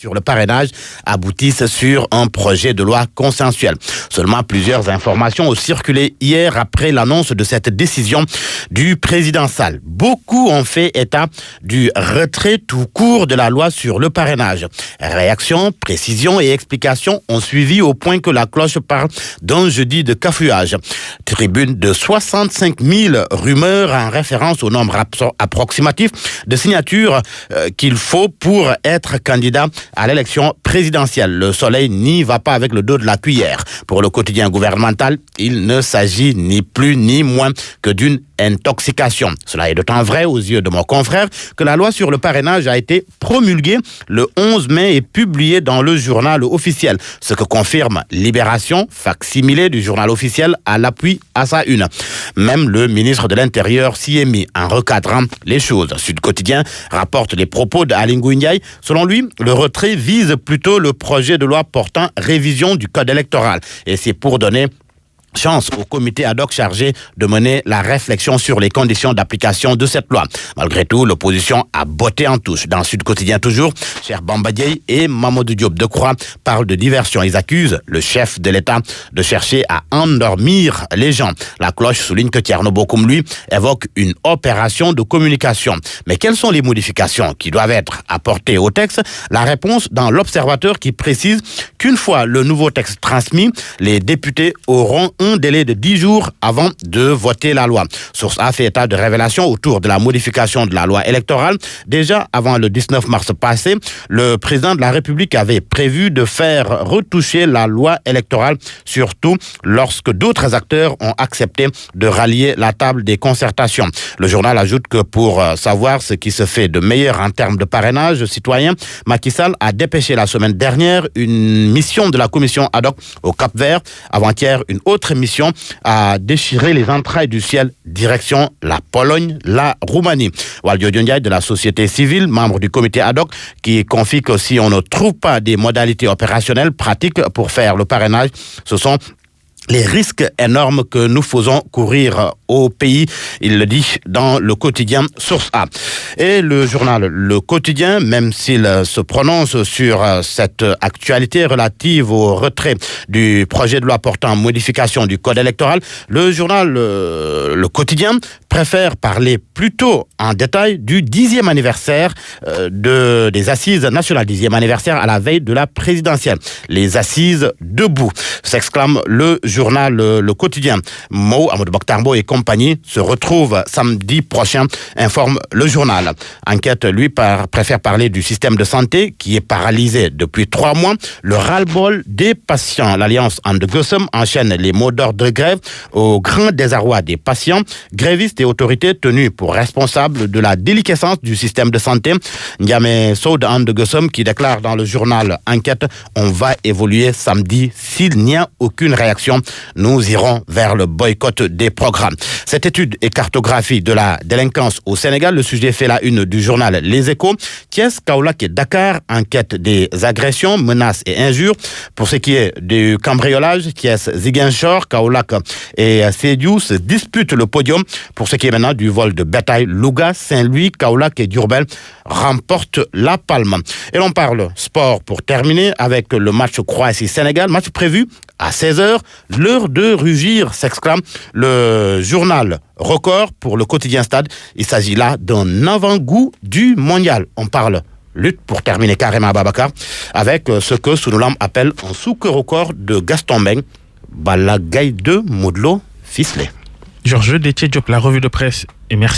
sur le parrainage aboutissent sur un projet de loi consensuel. Seulement plusieurs informations ont circulé hier après l'annonce de cette décision du président Sall. Beaucoup ont fait état du retrait tout court de la loi sur le parrainage. Réactions, précisions et explications ont suivi au point que la cloche parle d'un jeudi de cafouillage. Tribune de 65 000 rumeurs en référence au nombre approximatif de signatures qu'il faut pour être candidat à l'élection présidentielle. Le soleil n'y va pas avec le dos de la cuillère. Pour le quotidien gouvernemental, il ne s'agit ni plus ni moins que d'une intoxication. Cela est d'autant vrai aux yeux de mon confrère que la loi sur le parrainage a été promulguée le 11 mai et publiée dans le journal officiel, ce que confirme Libération, facsimilé du journal officiel à l'appui à sa une. Même le ministre de l'Intérieur s'y est mis en recadrant les choses. Sud Quotidien rapporte les propos d'Aly Ngouille Ndiaye. Selon lui, le retrait vise plutôt le projet de loi portant révision du code électoral. Et c'est pour donner chance au comité ad hoc chargé de mener la réflexion sur les conditions d'application de cette loi. Malgré tout, l'opposition a botté en touche. Dans Sud Quotidien toujours, Cheikh Bamba Dièye et Mamadou Diop Decroix parlent de diversion. Ils accusent le chef de l'État de chercher à endormir les gens. La cloche souligne que Thierno Bocoum, lui, évoque une opération de communication. Mais quelles sont les modifications qui doivent être apportées au texte? La réponse dans l'Observateur qui précise qu'une fois le nouveau texte transmis, les députés auront un délai de 10 jours avant de voter la loi. Source A fait état de révélations autour de la modification de la loi électorale. Déjà avant le 19 mars passé, le président de la République avait prévu de faire retoucher la loi électorale, surtout lorsque d'autres acteurs ont accepté de rallier la table des concertations. Le journal ajoute que pour savoir ce qui se fait de meilleur en termes de parrainage citoyen, Macky Sall a dépêché la semaine dernière une mission de la commission ad hoc au Cap-Vert. Avant-hier, une autre mission a déchiré les entrailles du ciel, direction la Pologne, la Roumanie. Waldio Ndiaye de la société civile, membre du comité ad hoc, qui confie que si on ne trouve pas des modalités opérationnelles pratiques pour faire le parrainage, ce sont les risques énormes que nous faisons courir au pays, il le dit dans le quotidien Source A. Et le journal Le Quotidien, même s'il se prononce sur cette actualité relative au retrait du projet de loi portant modification du code électoral, le journal Le Quotidien préfère parler plutôt en détail du 10e anniversaire des assises nationales, 10e anniversaire à la veille de la présidentielle. Les assises debout, s'exclame le journal Le Quotidien. Mo, Amadou Mokhtar et compagnie se retrouvent samedi prochain, informe le journal. Enquête, lui, préfère parler du système de santé qui est paralysé depuis 3 mois. Le ras-le-bol des patients. L'Alliance And-Gueusseum enchaîne les mots d'ordre de grève au grand désarroi des patients, grévistes et autorités tenues pour responsables de la déliquescence du système de santé. Ndiame Soud And-Gueusseum qui déclare dans le journal Enquête, on va évoluer samedi s'il n'y a aucune réaction. Nous irons vers le boycott des programmes. Cette étude et cartographie de la délinquance au Sénégal, le sujet fait la une du journal Les Échos. Thiès, Kaolack et Dakar enquêtent des agressions, menaces et injures. Pour ce qui est du cambriolage, Thiès, Ziguinchor, Kaolack et Sédhiou se disputent le podium. Pour ce qui est maintenant du vol de bétail, Louga, Saint-Louis, Kaolack et Diourbel remportent la palme. Et l'on parle sport pour terminer avec le match Croatie-Sénégal, match prévu à 16h, l'heure de rugir, s'exclame le journal Record pour le quotidien Stade. Il s'agit là d'un avant-goût du mondial. On parle lutte pour terminer carrément à Babacar avec ce que Sounoulam appelle un souk record de Gaston Meng, Balagaï de Moudlo ficelé. Georges Détier Diop, la revue de presse, et merci.